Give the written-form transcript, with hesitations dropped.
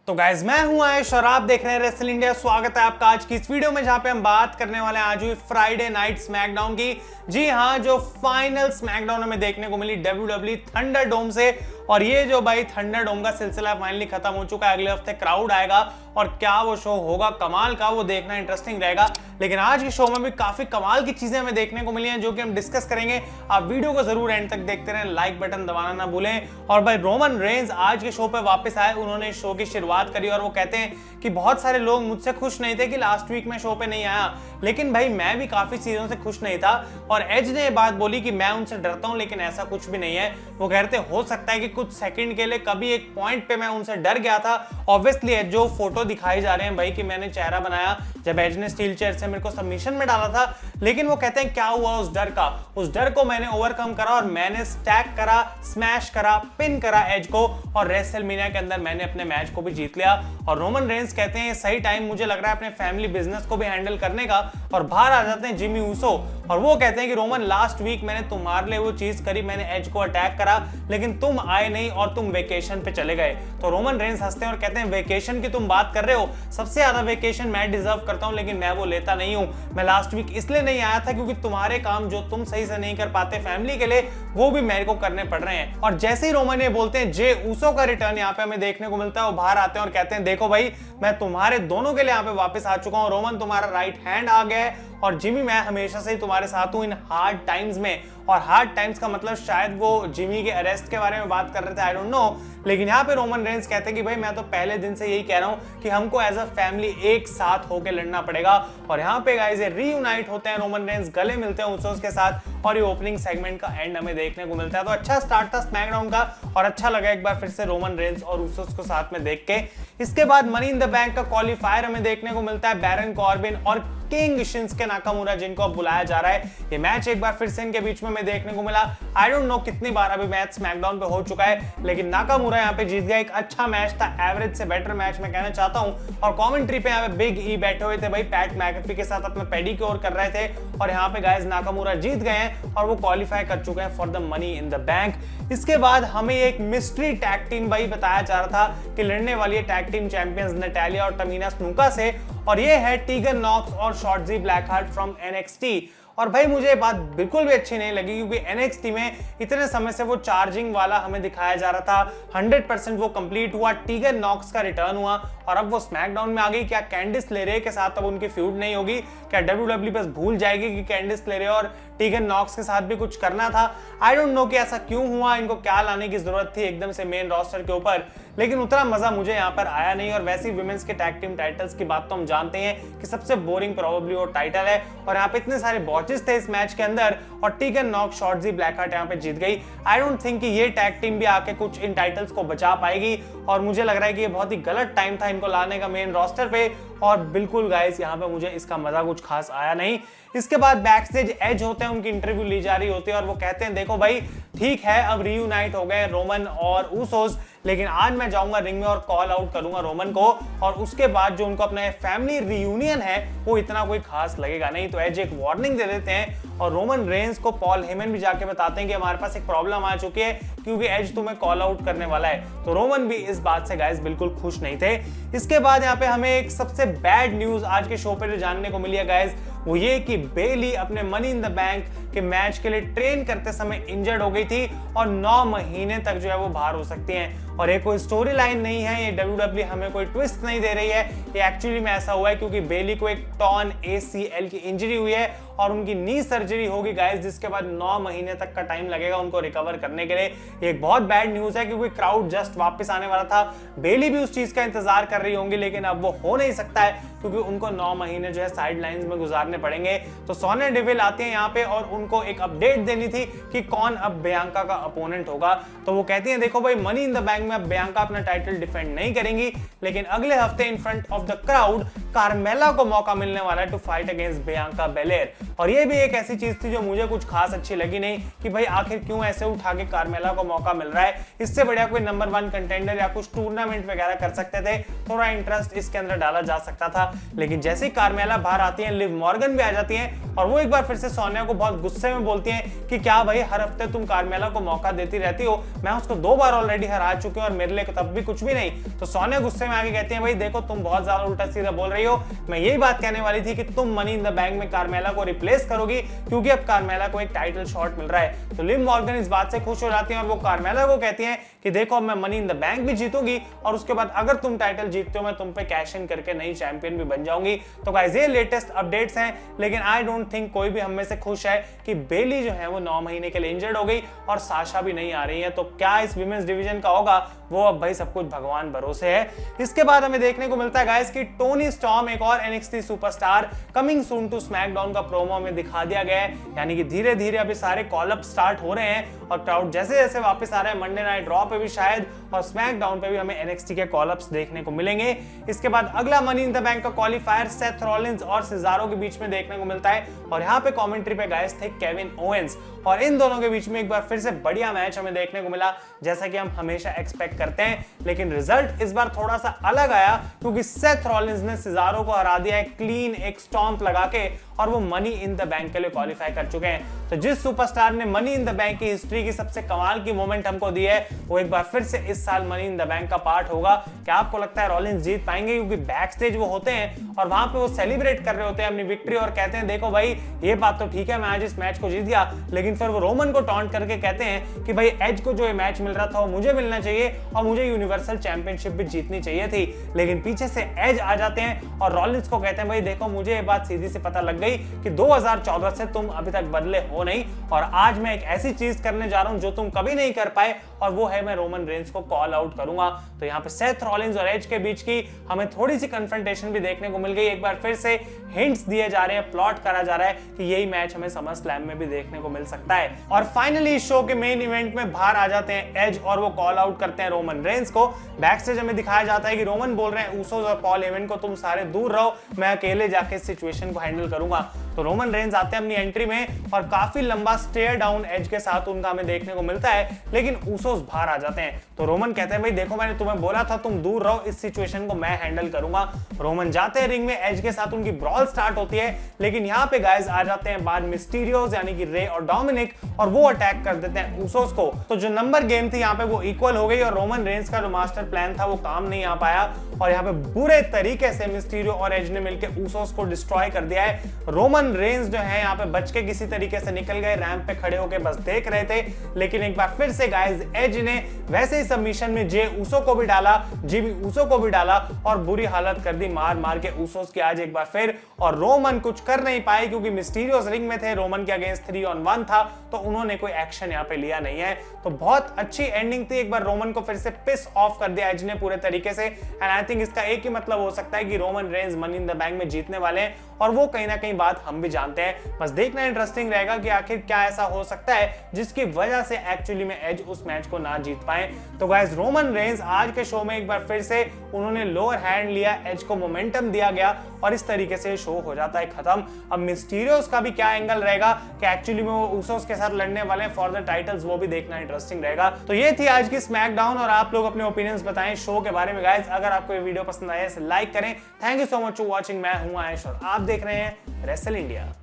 तो गाइज मैं हूं आयुष और आप देख रहे हैं रेसल इंडिया। स्वागत है आपका आज की इस वीडियो में जहां पे हम बात करने वाले हैं आज हुई फ्राइडे नाइट स्मैकडाउन की। जी हां, जो फाइनल स्मैकडाउन हमें देखने को मिली WWE थंडरडोम से। और ये जो भाई थंडरडोम का सिलसिला फाइनली खत्म हो चुका है। अगले हफ्ते क्राउड आएगा और क्या वो शो होगा कमाल का, वो देखना इंटरेस्टिंग रहेगा। लेकिन आज के शो में भी काफी कमाल की चीजें हमें देखने को मिली हैं जो कि हम डिस्कस करेंगे। आप वीडियो को जरूर एंड तक देखते रहें, लाइक बटन दबाना ना भूलें। और भाई रोमन रेंज आज के शो पे वापस आए, उन्होंने शो की शुरुआत करी और वो कहते हैं कि बहुत सारे लोग मुझसे खुश नहीं थे कि लास्ट वीक में शो पे नहीं आया, लेकिन भाई मैं भी काफी चीजों से खुश नहीं था। और एज ने बात बोली कि मैं उनसे डरता हूं, लेकिन ऐसा कुछ भी नहीं है। वो कहते हो सकता है कि कुछ सेकंड के लिए कभी एक पॉइंट पे मैं उनसे डर गया था। ऑब्वियसली एज जो फोटो दिखाई जा रहे हैं भाई कि मैंने चेहरा बनाया जब एज ने स्टील चेयर से मेरे को सबमिशन में डाला था, लेकिन वो कहते हैं क्या हुआ उस डर का, उस डर को मैंने ओवरकम करा और मैंने स्टैक करा, स्मैश करा, पिन करा एज को और रेसलमेनिया के अंदर मैंने अपने मैच को भी जीत लिया। और रोमन रेंज कहते हैं सही टाइम मुझे लग रहा है अपने फैमिली बिजनेस को भी हैंडल करने का। और बाहर आ जाते हैं जिमी ऊसो और वो कहते हैं कि रोमन लास्ट वीक मैंने तुम्हारे लिए वो चीज करी, मैंने एज को अटैक करा, लेकिन तुम आए नहीं और तुम वेकेशन पे चले गए। तो रोमन रेंज हंसते हैं और कहते हैं वेकेशन की तुम बात कर रहे हो, सबसे ज्यादा वेकेशन मैं डिजर्व करता हूं, लेकिन मैं वो लेता नहीं हूं। मैं लास्ट वीक इसलिए नहीं आया था क्योंकि तुम्हारे काम जो तुम सही से नहीं कर पाते फैमिली के लिए, वो भी मेरे को करने पड़ रहे हैं। और जैसे ही रोमन ये बोलते हैं, जे ऊसो का रिटर्न यहाँ पे हमें देखने को मिलता है। वो बाहर आते हैं और कहते हैं देखो भाई मैं तुम्हारे दोनों के लिए यहाँ पे वापस आ चुका हूँ। रोमन तुम्हारा राइट हैंड आ गया है और जिमी मैं हमेशा से ही तुम्हारे साथ हूं इन हार्ड टाइम्स में। और हार्ड टाइम्स का मतलब शायद वो जिमी के अरेस्ट के बारे में बात कर रहे थे, आई डोंट नो। लेकिन यहाँ पे रोमन रेंज कहते हैं कि भाई मैं तो पहले दिन से यही कह रहा हूँ कि हमको एज अ फैमिली एक साथ होकर लड़ना पड़ेगा। और यहाँ पे गाइस ये रीयूनाइट होते हैं, रोमन रेंज गले मिलते हैं उsos के साथ और ये ओपनिंग सेगमेंट का एंड हमें देखने को मिलता है। तो अच्छा स्टार्ट था स्मैकडाउन का और अच्छा लगा एक बार फिर से रोमन रेंज और उsos को साथ में देख के। इसके बाद मनी इन द बैंक का क्वालिफायर हमें देखने को मिलता है। बैरन कॉर्बिन और किंग शिंस्के नाकामुरा जिनको अब बुलाया जा रहा है, ये मैच एक बार फिर से इनके बीच में हमें देखने को मिला। आई डोंट नो कितनी बार अभी मैच स्मैकडाउन पे हो चुका है, लेकिन नाकामुरा यहाँ पे जीत गया। एक अच्छा मैच था, एवरेज से बेटर मैच मैं कहना चाहता हूँ। और कमेंट्री पे यहाँ पे बिग ई बैठे हुए थे भाई, पैट मैकेफी के साथ अपना पेडिक्योर कर रहे थे। और यहाँ पे गाइस नाकामुरा जीत गए हैं और वो क्वालिफाई कर चुके हैं for the money in the bank. इसके बाद हमें एक मिस्ट्री टैग टीम भाई बताया जा रहा था कि लड़ने वाली है टैग टीम चैंपियंस नटालिया और तमीना स्नूका से, और ये है टीगन नॉक्स और शॉर्टजी ब्लैकहार्ट फ्रॉम NXT। और भाई मुझे ये बात बिल्कुल भी अच्छी नहीं लगी क्योंकि NXT में इतने समय से वो चार्जिंग वाला हमें दिखाया जा रहा था, 100% वो कंप्लीट हुआ, टीगन नॉक्स का रिटर्न हुआ और अब वो स्मैकडाउन में आ गई। क्या कैंडिस लेरे के साथ अब उनकी फ्यूड नहीं होगी? क्या WWE बस भूल जाएगी कि कैंडिस लेरे और टीगन नॉक्स के साथ भी कुछ करना था? आई डोंट नो कि ऐसा क्यों हुआ, इनको क्या लाने की जरूरत थी एकदम से मेन रोस्टर के ऊपर, लेकिन उतना मजा मुझे यहाँ पर आया नहीं। और वैसे ही विमेंस के टैग टीम टाइटल्स की बात तो हम जानते हैं कि सबसे बोरिंग प्रोबेबली वो टाइटल है। और यहाँ पे इतने सारे बॉचेस थे इस मैच के अंदर और टीगन नॉक्स शॉर्टजी ब्लैकहार्ट यहाँ पे जीत गई। आई डोंट थिंक कि ये टैग टीम भी आके कुछ इन टाइटल्स को बचा पाएगी और मुझे लग रहा है कि ये बहुत ही गलत टाइम था इनको लाने का मेन रोस्टर पे। और बिल्कुल गाइस यहाँ पे मुझे इसका मजा कुछ खास आया नहीं। इसके बाद बैकस्टेज एज होते हैं, उनकी इंटरव्यू ली जा रही होती है और वो कहते हैं देखो भाई ठीक है अब रीयूनाइट हो गए रोमन और ऊसोस, लेकिन आज मैं जाऊंगा रिंग में और कॉल आउट करूंगा रोमन को, और उसके बाद जो उनको अपना फैमिली रियूनियन है वो इतना कोई खास लगेगा नहीं। तो एज एक वार्निंग दे देते हैं और रोमन रेंज को पॉल हेमन भी जाके बताते हैं कि हमारे पास एक प्रॉब्लम आ चुकी है क्योंकि एज तुम्हें कॉल आउट करने वाला है। तो रोमन भी इस बात से गाइस बिल्कुल खुश नहीं थे। इसके बाद यहाँ पे हमें एक सबसे बैड न्यूज आज के शो पे जो जानने को मिली है गाइस, वो ये कि बेली अपने मनी इन द बैंक के मैच के लिए ट्रेन करते समय इंजर्ड हो गई थी और 9 महीने तक जो है वो बाहर हो सकती हैं। और ये कोई स्टोरी लाइन नहीं है, ये WWE हमें कोई ट्विस्ट नहीं दे रही है, ये एक्चुअली में ऐसा हुआ है क्योंकि बेली को एक टॉर्न ACL की इंजरी हुई है और उनकी नी सर्जरी होगी गाइस, जिसके बाद 9 महीने तक का टाइम लगेगा उनको रिकवर करने के लिए। ये एक बहुत बैड न्यूज है क्योंकि क्राउड जस्ट वापस आने वाला था, बेली भी उस चीज का इंतजार कर रही होंगी, लेकिन अब वो हो नहीं सकता है क्योंकि उनको 9 महीने जो है साइड लाइंस में गुजारने पड़ेंगे। तो सोनिया डेविल आती है यहाँ पे और उनको एक अपडेट देनी थी कि कौन अब बियांका का अपोनेंट होगा। तो वो कहती है देखो भाई मनी इन द बैंक में अब बियांका अपना टाइटल डिफेंड नहीं करेंगी, लेकिन अगले हफ्ते in front of the crowd Carmella को मौका मिलने वाला है to fight against Bianca Belair. और ये भी एक ऐसी चीज थी जो मुझे कुछ खास अच्छी लगी नहीं कि भाई आखिर क्यों ऐसे उठा के कार्मेला को मौका मिल रहा है, इससे बढ़िया कोई नंबर 1 कंटेंडर या कुछ टूर्नामेंट वगैरह कर सकते थे, थोड़ा इंटरेस्ट इसके अंदर डाला जा सकता था। लेकिन जैसे ही कार्मेला बाहर आती है, लिव मॉर्गन भी आ जाती है और वो एक बार फिर से सोनिया को बहुत गुस्से में बोलती हैं कि क्या भाई हर हफ्ते तुम कार्मेला को मौका देती रहती हो, मैं उसको 2 बार ऑलरेडी हरा चुकी हूँ और मेरे लिए तब भी कुछ भी नहीं। तो सोनिया गुस्से में आके कहती है भाई देखो तुम बहुत ज्यादा उल्टा सीधा बोल रही हो, मैं यही बात कहने वाली थी कि तुम मनी इन द बैंक में कार्मेला को रिप्लेस करोगी क्योंकि अब कार्मेला को एक टाइटल शॉट मिल रहा है। तो लिव मॉर्गन इस बात से खुश हो जाती है और वो कार्मेला को कहती है कि देखो अब मैं मनी इन द बैंक भी जीतूंगी और उसके बाद अगर तुम टाइटल जीतते हो मैं तुम पे कैश इन करके नई चैंपियन भी बन जाऊंगी। तो गाइस ये लेटेस्ट अपडेट्स हैं, लेकिन आई डोंट थिंक कोई भी हम में से खुश है कि बेली जो है वो 9 महीने के लिए इंजर्ड हो गई और साशा भी नहीं आ रही है। तो क्या इस विमेंस डिवीजन का होगा, वो अब भाई सब कुछ भगवान भरोसे है। इसके बाद हमें देखने को मिलता है गाइस कि टोनी स्टॉर्म एक और NXT superstar coming soon to SmackDown का प्रोमो में दिखा दिया गया है, यानी कि धीरे धीरे अभी सारे कॉल अप स्टार्ट हो रहे हैं और क्राउड जैसे जैसे वापस आ रहा है मंडे नाइट रॉ पे भी शायद और स्मैकडाउन पे भी हमें NXT के कॉल अप्स देखने को मिलेंगे। इसके बाद अगला मनी इन द बैंक का क्वालिफायर सेथ रॉलिंस और सिजारो के बीच में देखने को मिलता है और यहाँ पे कमेंट्री पे गाइस थे केविन ओवेंस और इन दोनों के बीच में एक बार फिर से बढ़िया मैच हमें देखने को मिला जैसा कि हम हमेशा एक्सपेक्ट करते हैं, लेकिन रिजल्ट इस बार थोड़ा सा अलग आया क्योंकि सेथ रॉलिंस ने सिजारो को हरा दिया है क्लीन एक स्टॉम्प लगा के और वो मनी इन द बैंक के लिए क्वालिफाई कर चुके हैं। तो जिस सुपरस्टार ने मनी इन द बैंक की हिस्ट्री की सबसे कमाल की मोमेंट हमको दी है वो एक बार फिर से इस साल मनी इन द बैंक का पार्ट होगा। क्या आपको लगता है रॉलिंस जीत पाएंगे? क्योंकि बैक स्टेज वो होते हैं और वहां पे वो सेलिब्रेट कर रहे होते हैं अपनी विक्ट्री और कहते हैं देखो भाई ये बात तो ठीक है मैं आज इस मैच को जीत गया, लेकिन फिर वो रोमन को टॉन्ट करके कहते हैं कि भाई एज को जो ये मैच मिल रहा था वो मुझे मिलना चाहिए और मुझे यूनिवर्सल चैंपियनशिप भी जीतनी चाहिए थी। लेकिन पीछे से एज आ जाते हैं और रॉलिंस को कहते हैं भाई देखो मुझे ये बात सीधी सी पता लग गई कि 2014 से तुम अभी तक बदले हो नहीं और आज मैं एक ऐसी चीज करने जा रहा हूं जो तुम कभी नहीं कर पाए और वो है मैं रोमन रेंस को कॉल आउट करूंगा। तो यहाँ पे सेथ रॉलिंस और एज के बीच की हमें थोड़ी सी कन्फ्रंटेशन भी देखने को मिल गई। एक बार फिर से हिंट्स दिए जा रहे हैं, प्लॉट करा जा रहा है कि यही मैच हमें समर स्लैम में भी देखने को मिल सकता है। और फाइनली शो के मेन इवेंट में बाहर आ जाते हैं एज और वो कॉल आउट करते हैं रोमन रेंस को। बैक स्टेज हमें दिखाया जाता है कि रोमन बोल रहे हैं ऊसोस और पॉल हेमन को तुम सारे दूर रहो, मैं अकेले जाके इस सिचुएशन को हैंडल करूंगा। तो रोमन रेंस आते हैं अपनी एंट्री में और काफी लंबा स्टेयर डाउन एज के साथ उनका हमें देखने को मिलता है, लेकिन ऊसोस बाहर आ जाते हैं। तो रोमन कहते हैं भाई देखो मैंने तुम्हें बोला था तुम दूर रहो, इस सिचुएशन को मैं हैंडल करूंगा। रोमन जाते हैं रिंग में, एज के साथ उनकी ब्रॉल स्टार्ट होती है, लेकिन यहाँ पे गाइस आ जाते हैं बाद मिस्टीरियोस यानी कि रे और डोमिनिक और वो अटैक कर देते हैं ऊसोस को। तो जो नंबर गेम थी यहाँ पे वो इक्वल हो गई और रोमन रेंस का जो मास्टर प्लान था वो काम नहीं आ पाया और यहाँ पे बुरे तरीके से मिस्टीरियो और एज ने मिलकर ऊसोस को डिस्ट्रॉय कर दिया है। रोमन रेंस जो है यहाँ पे बच के किसी तरीके से निकल गए, रैंप पे खड़े होकर बस देख रहे थे, लेकिन एक बार फिर से गाइस एज ने वैसे ही सबमिशन में जे ऊसो को भी डाला, जिमी ऊसो को भी डाला और बुरी हालत कर दी मार मार के ऊसोस की आज एक बार फिर। और रोमन कुछ कर नहीं पाए क्योंकि मिस्टीरियोस रिंग में थे, रोमन के अगेंस्ट 3-on-1 था, तो उन्होंने कोई एक्शन यहाँ पे लिया नहीं है। तो बहुत अच्छी एंडिंग थी, एक बार रोमन को फिर से पिस ऑफ कर दिया एज ने पूरे तरीके से। एंड आई थिंक इसका एक ही मतलब हो सकता है कि Roman Reigns money in the bank में जीतने वाले हैं और वो कहीं ना कहीं बात हम भी जानते हैं। बस देखना इंटरेस्टिंग रहेगा कि आखिर क्या ऐसा हो सकता है जिसकी वजह से एक्चुअली में एज उस मैच को ना जीत पाए। तो गाइस रोमन रेंस आज के शो में एक बार फिर से उन्होंने लोअर हैंड लिया, एज को मोमेंटम दिया गया और इस तरीके से शो हो जाता है खत्म। अब मिस्टीरियोस का भी क्या एंगल रहेगा कि एक्चुअली में वो ऊसोस के साथ लड़ने वाले हैं फॉर द टाइटल्स, वो भी देखना इंटरेस्टिंग रहेगा। तो ये थी आज की स्मैकडाउन और आप लोग अपने ओपिनियंस बताएं शो के बारे में गाइस। अगर आपको ये वीडियो पसंद आया इसे लाइक करें। Thank you so much for watching. मैं हूं आयुष और आप देख रहे हैं रेसल इंडिया।